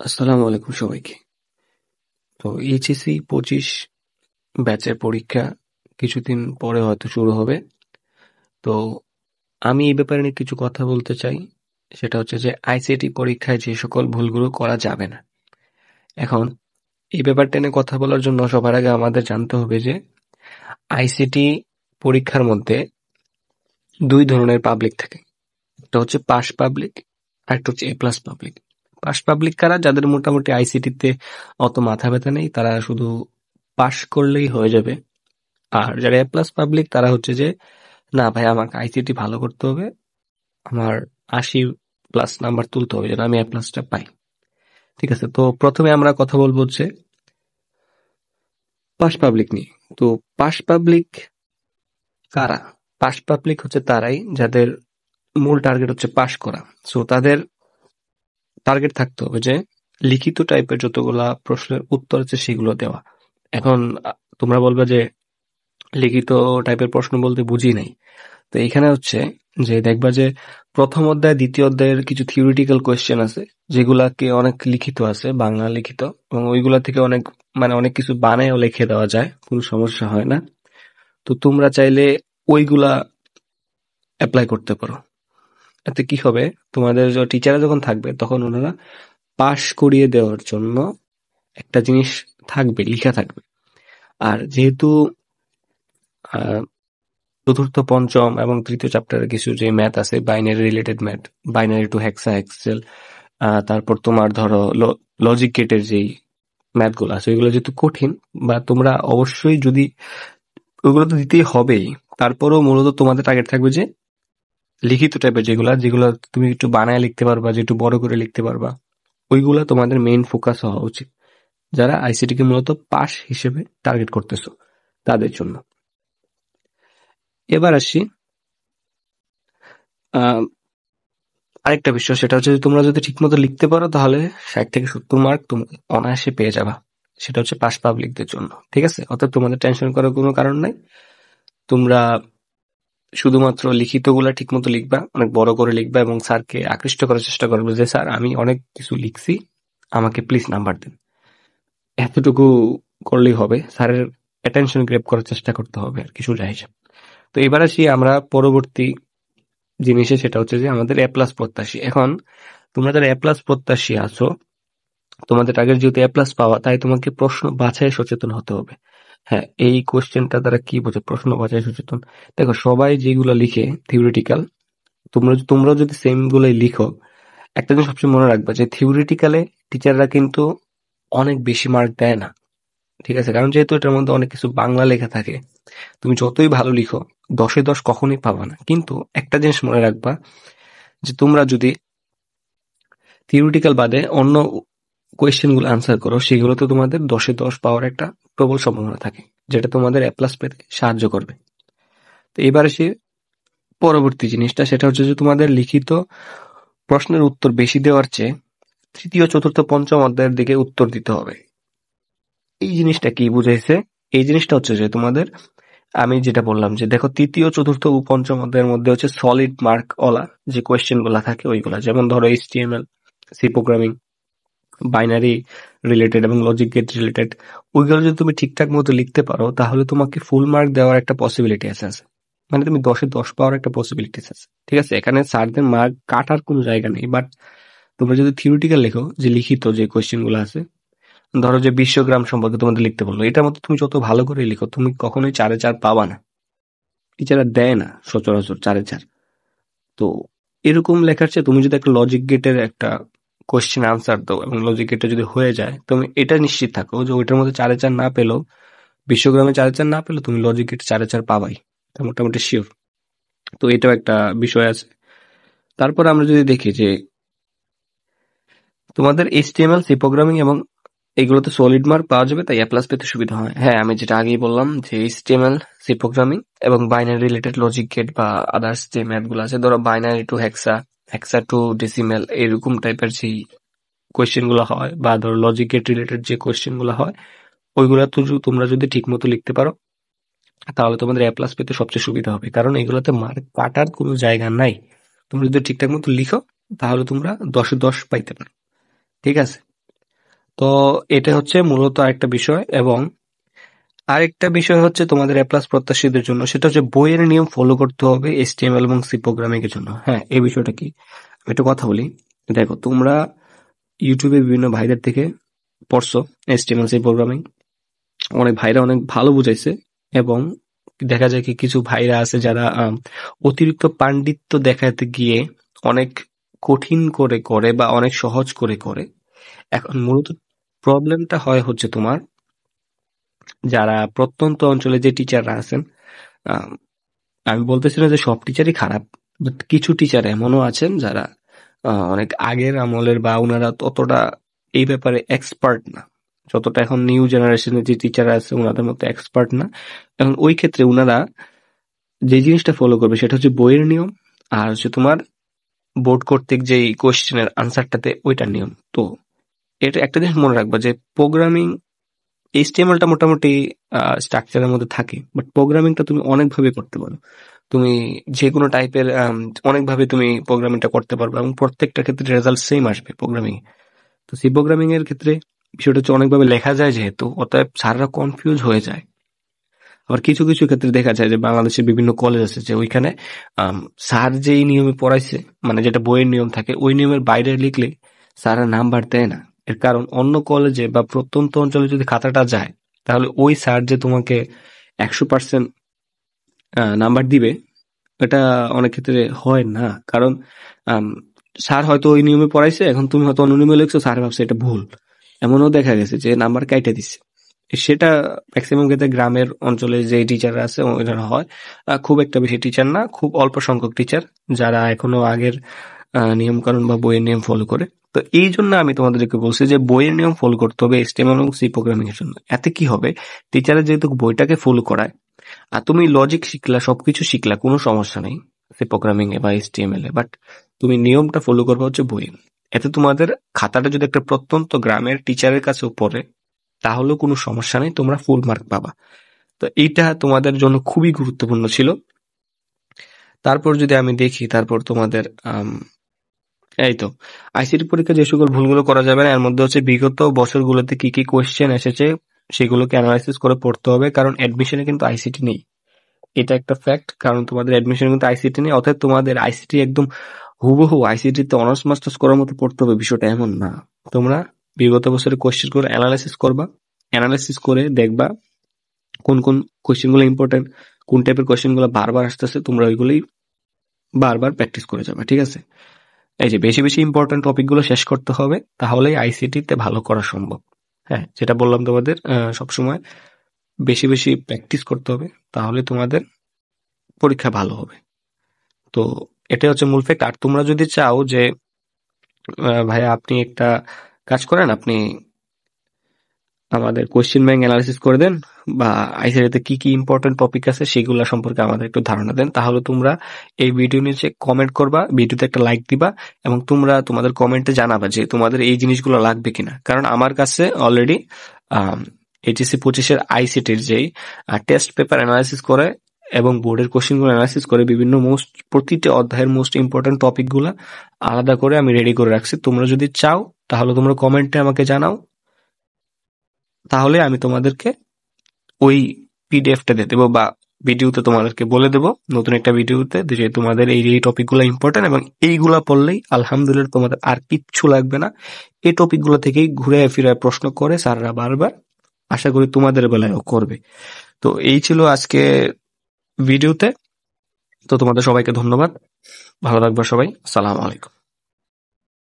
আসসালামু আলাইকুম সবাইকে। তো এইচএসসি 25 ব্যাচের পরীক্ষা কিছুদিন পরে হয়তো শুরু হবে। তো আমি এই ব্যাপারে নিয়ে কিছু কথা বলতে চাই। সেটা হচ্ছে যে আইসিটি পরীক্ষায় যে সকল ভুলগুলো করা যাবে না। এখন এই ব্যাপারটা নিয়ে কথা বলার জন্য সবার আগে আমাদের জানতে হবে যে আইসিটি পরীক্ষার মধ্যে দুই ধরনের পাবলিক থাকে। একটা হচ্ছে পাস পাবলিক আর একটা হচ্ছে A+ পাবলিক। পাস পাবলিক কারা? যাদের মোটামুটি আইসিটিতে অত মাথা ব্যথা নেই, তারা শুধু পাস করলেই হয়ে যাবে। আর যারা A+ পাবলিক তারা হচ্ছে যে না ভাই, আমাকে আইসিটি ভালো করতে হবে, আমার 80+ নাম্বার তুলতে হবে যেন আমি A+টা পাই। ঠিক আছে, তো প্রথমে আমরা কথা বলবো হচ্ছে পাস পাবলিক নিয়ে। তো পাস পাবলিক কারা? পাস পাবলিক হচ্ছে তারাই যাদের মূল টার্গেট হচ্ছে পাস করা। সো তাদের টার্গেট থাকতে হবে যে লিখিত টাইপের যতগুলা প্রশ্নের উত্তর আছে সেগুলো দেওয়া। এখন তোমরা বলবে যে লিখিত টাইপের প্রশ্ন বলতে বুঝি নাই। তো এখানে হচ্ছে যে দেখবা যে প্রথম অধ্যায় দ্বিতীয় অধ্যায়ের কিছু থিওরিটিক্যাল কোয়েশ্চেন আছে যেগুলাকে অনেক লিখিত আছে, বাংলা লিখিত, এবং ওইগুলা থেকে অনেক অনেক কিছু বানায়ও লিখে দেওয়া যায়, কোনো সমস্যা হয় না। তো তোমরা চাইলে ওইগুলা অ্যাপ্লাই করতে পারো। এতে কি হবে, তোমাদের টিচাররা যখন থাকবে তখন ওনারা পাশ করিয়ে দেওয়ার জন্য একটা জিনিস থাকবে, লিখা থাকবে। আর যেহেতু আহ, চতুর্থ পঞ্চম এবং তৃতীয় চ্যাপ্টারে কিছু যে ম্যাথ আছে, binary related math, binary to hexa excel, তারপর তোমার ধরো লজিক গেটের যেই ম্যাথ গুলো আছে ওইগুলো যেহেতু কঠিন, বা তোমরা অবশ্যই যদি ওইগুলো তো দিতেই হবেই, তারপরেও মূলত তোমাদের টার্গেট থাকবে যে লিখিত টাইপের যেগুলা যেগুলো তুমি একটু বানায় লিখতে পারবা, যে একটু বড় করে লিখতে পারবা, ওইগুলা তোমাদের মেইন ফোকাস হওয়া উচিত। যারা আইসিটি কে মূলত পাস হিসেবে টার্গেট করতেছো তাদের জন্য। এবার আসি আহ আরেকটা বিষয়, সেটা হচ্ছে যে তোমরা যদি ঠিকমতো লিখতে পারো তাহলে 60 থেকে 70 মার্ক তুমি অনায়াসে পেয়ে যাবা। সেটা হচ্ছে পাস পাবলিকদের জন্য। ঠিক আছে, অর্থাৎ তোমাদের টেনশন করার কোনো কারণ নাই। তোমরা শুধুমাত্র লিখিত গুলা ঠিকমতো লিখবা, অনেক বড় করে লিখবা, এবং স্যারকে আকৃষ্ট করার চেষ্টা করবে যে স্যার আমি অনেক কিছু লিখছি, আমাকে প্লিজ নাম্বার দেন। এতটুকু করলেই হবে, স্যারের অ্যাটেনশন গ্র্যাব করার চেষ্টা করতে হবে আর কিছু যায় হিসাব। তো এবার আসি আমরা পরবর্তী জিনিসে, সেটা হচ্ছে যে আমাদের A+ প্রত্যাশী। এখন তোমরা যারা A+ প্রত্যাশী আছো, তোমাদের টার্গেট যেহেতু A+ পাওয়া, তাই তোমাকে প্রশ্ন বাছাই সচেতন হতে হবে। হ্যাঁ, এই কোশ্চেনটা দ্বারা কি বোঝো প্রশ্ন বাছাই সচেতন? দেখো, সবাই যেগুলো লিখে থিওরিটিক্যাল, তোমরা যদি সেম গুলাই লিখো, একটা জিনিস সবসময় মনে রাখবা যে থিওরিটিক্যালে টিচাররা কিন্তু অনেক বেশি মার্ক দেয় না। ঠিক আছে, কারণ যেহেতু এটার মধ্যে অনেক কিছু বাংলা লেখা থাকে, তুমি যতই ভালো লিখো 10-এ 10 কখনোই পাবা না। কিন্তু একটা জিনিস মনে রাখবা যে তোমরা যদি থিওরিটিক্যাল বাদে অন্য কোয়েশ্চেন গুলো আনসার করো, সেগুলোতে তোমাদের 10-এ 10 পাওয়ার একটা প্রবল সম্ভাবনা থাকে, যেটা তোমাদের A+ পেতে সাহায্য করবে। তো এবার এসে পরবর্তী জিনিসটা, সেটা হচ্ছে যে তোমাদের লিখিত প্রশ্নের উত্তর বেশি দেওয়ার চেয়ে তৃতীয় চতুর্থ পঞ্চম অধ্যায়ের দিকে উত্তর দিতে হবে। এই জিনিসটা কি বুঝাইছে? এই জিনিসটা হচ্ছে যে তোমাদের, আমি যেটা বললাম যে দেখো, তৃতীয় চতুর্থ ও পঞ্চম অধ্যায়ের মধ্যে হচ্ছে সলিড মার্ক ওলা যে কোয়েশ্চেন গুলা থাকে ওইগুলা, যেমন ধরো HTML, C programming, binary related এবং লজিক গেট রিলেটেড, ওইগুলো যদি তুমি ঠিকঠাক মতো লিখতে পারো তাহলে তোমাকে ফুল মার্ক দেওয়ার একটা পসিবিলিটি আছে। মানে তুমি 10-এ 10 পাওয়ার একটা পসিবিলিটি আছে। ঠিক আছে, এখানে স্যারদের মার্ক কাটার কোনো জায়গা নেই। বাট তোমরা যদি থিওরিটিক্যাল লেখো, যে লিখিত যে কোয়েশ্চেন গুলো আছে, ধরো যে বিশ্বগ্রাম সম্পর্কে তোমাদের লিখতে বললো, এটার মধ্যে তুমি যত ভালো করে লিখো তুমি কখনোই 4-এ 4 পাবা না। টিচাররা দেয় না সচরাচর 4-এ 4। তো এরকম লেখার চেয়ে তুমি যদি একটা লজিক গেটের একটা কোয়েশ্চেন আনসার দাও এবং লজিক গেটটা যদি হয়ে যায়, তুমি এটা নিশ্চিত থাকো যে ওইটার মধ্যে 4-এ 4 না পেলেও, বিশ্বগ্রামে 4-এ 4 না পেলেও তুমি লজিক গেটে 4-এ 4 পাবাই, এটা মোটামুটি শিওর। তো এটাও একটা বিষয় আছে। তারপর আমরা যদি দেখি যে তোমাদের HTML, সি প্রোগ্রামিং এবং এগুলোতে সলিড মার্ক পাওয়া যাবে, তাই A+ পেতে সুবিধা হয়। হ্যাঁ, আমি যেটা আগেই বললাম যে HTML, সি প্রোগ্রামিং এবং বাইনারি রিলেটেড লজিক গেট বা আদার্স যে ম্যাথ গুলো আছে, ধরো binary to hexa, hexa two decimal, এরকম টাইপের যেই কোয়েশ্চেন গুলো হয়, বা ধরো লজিক গেট রিলেটেড যে কোয়েশ্চেন গুলো হয়, ওইগুলা তো তোমরা যদি ঠিক মতো লিখতে পারো তাহলে তোমাদের A+ পেতে সবচেয়ে সুবিধা হবে, কারণ এগুলোতে মার্ক কাটার কোনো জায়গা নাই। তোমরা যদি ঠিকঠাক মতো লিখো তাহলে তোমরা 10-এ 10 পাইতে পারো। ঠিক আছে, তো এটা হচ্ছে মূলত আরেকটা বিষয়। এবং আরেকটা বিষয় হচ্ছে তোমাদের এ প্লাস প্রত্যাশীদের জন্য, সেটা হচ্ছে বইয়ের নিয়ম ফলো করতে হবে HTML এবং সি প্রোগ্রামিং এর জন্য। হ্যাঁ, এই বিষয়টা কি, আমি একটু কথা বলি। দেখো, তোমরা ইউটিউবে বিভিন্ন ভাইদের থেকে পড়ছো HTML সি প্রোগ্রামিং, অনেক ভাইরা অনেক ভালো বুঝাইছে। এবং দেখা যায় কি কিছু ভাইরা আছে যারা অতিরিক্ত পাণ্ডিত্য দেখাতে গিয়ে অনেক কঠিন করে করে বা অনেক সহজ করে করে। এখন মূলত প্রবলেমটা হয় হচ্ছে তোমার, যারা প্রত্যন্ত অঞ্চলে যে টিচাররা আছেন, আম, আমি বলতেছি না যে সব টিচারই খারাপ, বাট কিছু টিচার এমনও আছেন যারা অনেক আগের আমলের, বা ওনারা ততটা এই ব্যাপারে এক্সপার্ট না, যতটা এখন নিউ জেনারেশনের যে টিচার আছে ওনাদের মতো এক্সপার্ট না। এখন ওই ক্ষেত্রে ওনারা যে জিনিসটা ফলো করবে সেটা হচ্ছে বইয়ের নিয়ম, আর হচ্ছে তোমার বোর্ড কর্তৃক যেই কোশ্চেনের আনসারটাতে ওইটার নিয়ম। তো এটা একটা জিনিস মনে রাখবা যে প্রোগ্রামিং, HTML-টা মোটামুটি স্ট্রাকচারের মধ্যে থাকে, বাট প্রোগ্রামিংটা তুমি অনেকভাবে করতে পারো। তুমি যে কোনো টাইপের অনেকভাবে তুমি প্রোগ্রামিংটা করতে পারবে, এবং প্রত্যেকটা ক্ষেত্রে রেজাল্ট সেম আসবে প্রোগ্রামিং। তো সি প্রোগ্রামিং এর ক্ষেত্রে বিষয়টা হচ্ছে অনেকভাবে লেখা যায় যেহেতু, অতএব স্যাররা কনফিউজ হয়ে যায়। আবার কিছু কিছু ক্ষেত্রে দেখা যায় যে বাংলাদেশের বিভিন্ন কলেজ আছে যে ওইখানে স্যার যেই নিয়মে পড়াইছে, মানে যেটা বইয়ের নিয়ম থাকে ওই নিয়মের বাইরে লিখলে স্যাররা নাম্বার দেয় না। এর কারণ অন্য কলেজে বা প্রত্যন্ত অঞ্চলে যদি খাতাটা যায়, তাহলে ওই স্যার যে তোমাকে 100% নাম্বার দিবে, এটা অনেক ক্ষেত্রে হয় না। কারণ আম, স্যার হয়তো ওই নিয়মে পড়াইছে, এখন তুমি হয়তো অন্য নিয়মে লিখছো, স্যার ভাবছে এটা ভুল। এমনও দেখা গেছে যে নাম্বার কাইটে দিচ্ছে। সেটা ম্যাক্সিমাম ক্ষেত্রে গ্রামের অঞ্চলে যে টিচাররা আছে ওইটা হয়। খুব একটা বেশি টিচার না, খুব অল্প সংখ্যক টিচার যারা এখনো আগের নিয়ম কানুন বা বইয়ের নিয়ম ফলো করে। তো এই জন্য আমি তোমাদেরকে বলছি যে বইয়ের নিয়ম ফলো করতে হবে HTML এবং সি প্রোগ্রামিং এর জন্য। এতে কি হবে, টিচাররা যেহেতু বইটাকে ফলো করায়, আর তুমি লজিক শিখলা, সবকিছু শিখলা, কোনো সমস্যা নেই সি প্রোগ্রামিং এ বা HTML এ, বাট তুমি নিয়মটা ফলো করবে হচ্ছে বইয়ে। এতে তোমাদের খাতাটা যদি একটা প্রত্যন্ত গ্রামের টিচারের কাছেও পড়ে, তাহলেও কোনো সমস্যা নেই, তোমরা ফুল মার্ক পাবা। তো এইটা তোমাদের জন্য খুবই গুরুত্বপূর্ণ ছিল। তারপর যদি আমি দেখি, তারপর তোমাদের এই তো আইসিটি পরীক্ষা যে সকল ভুলগুলো করা যাবে না, এর মধ্যে হচ্ছে বিগত বছরগুলোতে কি কি কোয়েশ্চেন এসেছে সেগুলোকে অ্যানালাইসিস করে পড়তে হবে, কারণ অ্যাডমিশনে কিন্তু আইসিটি নেই। এটা একটা ফ্যাক্ট, কারণ তোমাদের অ্যাডমিশনে কিন্তু আইসিটি নেই। অর্থাৎ তোমাদের আইসিটি একদম হুবহু আইসিটিতে অনার্স মাস্টার্স করার মতো পড়তে হবে, বিষয়টা এমন না। তোমরা বিগত বছরের কোয়েশ্চেন গুলো অ্যানালাইসিস করবা, অ্যানালাইসিস করে দেখবা কোন কোন কোয়েশ্চেন গুলো ইম্পর্টেন্ট, কোন টাইপের কোয়েশ্চেন গুলো বারবার আসতেছে, তোমরা ওইগুলোই বারবার প্র্যাকটিস করে যাবে, ঠিক আছে? এই যে বেশি বেশি ইম্পর্টেন্ট টপিক গুলো শেষ করতে হবে, তাহলেই আইসিটি তে ভালো করা সম্ভব। হ্যাঁ, যেটা বললাম তোমাদের, সবসময় বেশি বেশি প্র্যাকটিস করতে হবে, তাহলে তোমাদের পরীক্ষা ভালো হবে। তো এটাই হচ্ছে মূল ফ্যাক্ট। আর তোমরা যদি চাও যে ভাইয়া আপনি একটা কাজ করেন, আপনি আমাদের কোশ্চেন ব্যাংক অ্যানালিসিস করে দেন, বা আইসিটিতে কি কি ইম্পর্টেন্ট টপিক আছে সেগুলো সম্পর্কে আমাদের একটু ধারণা দেন, তাহলে তোমরা এই ভিডিও নিচে কমেন্ট করবা, ভিডিওতে একটা লাইক দিবা, এবং তোমরা তোমাদের কমেন্টে জানাবা যে তোমাদের এই জিনিসগুলো লাগবে কিনা। কারণ আমার কাছে অলরেডি এইচএসসি 25-এর আইসিটির যেই টেস্ট পেপার অ্যানালাইসিস করে এবং বোর্ডের কোশ্চেন গুলো অ্যানালাইসিস করে বিভিন্ন প্রতিটা অধ্যায়ের মোস্ট ইম্পর্টেন্ট টপিক গুলা আলাদা করে আমি রেডি করে রাখছি। তোমরা যদি চাও তাহলে তোমরা কমেন্টে আমাকে জানাও, তাহলে আমি তোমাদেরকে ওই পিডিএফটা দিয়ে দেবো, বা ভিডিওতে তোমাদেরকে বলে দেবো নতুন একটা ভিডিওতে যে তোমাদের এই এই টপিকগুলো ইম্পর্টেন্ট, এবং এইগুলা পড়লেই আলহামদুলিল্লাহ তোমাদের আর কিচ্ছু লাগবে না। এই টপিকগুলো থেকেই ঘুরে ফিরে প্রশ্ন করে স্যাররা বারবার, আশা করি তোমাদের বেলায়ও করবে। তো এই ছিল আজকে ভিডিওতে। তো তোমাদের সবাইকে ধন্যবাদ, ভালো থাকবে সবাই, আসসালামু আলাইকুম।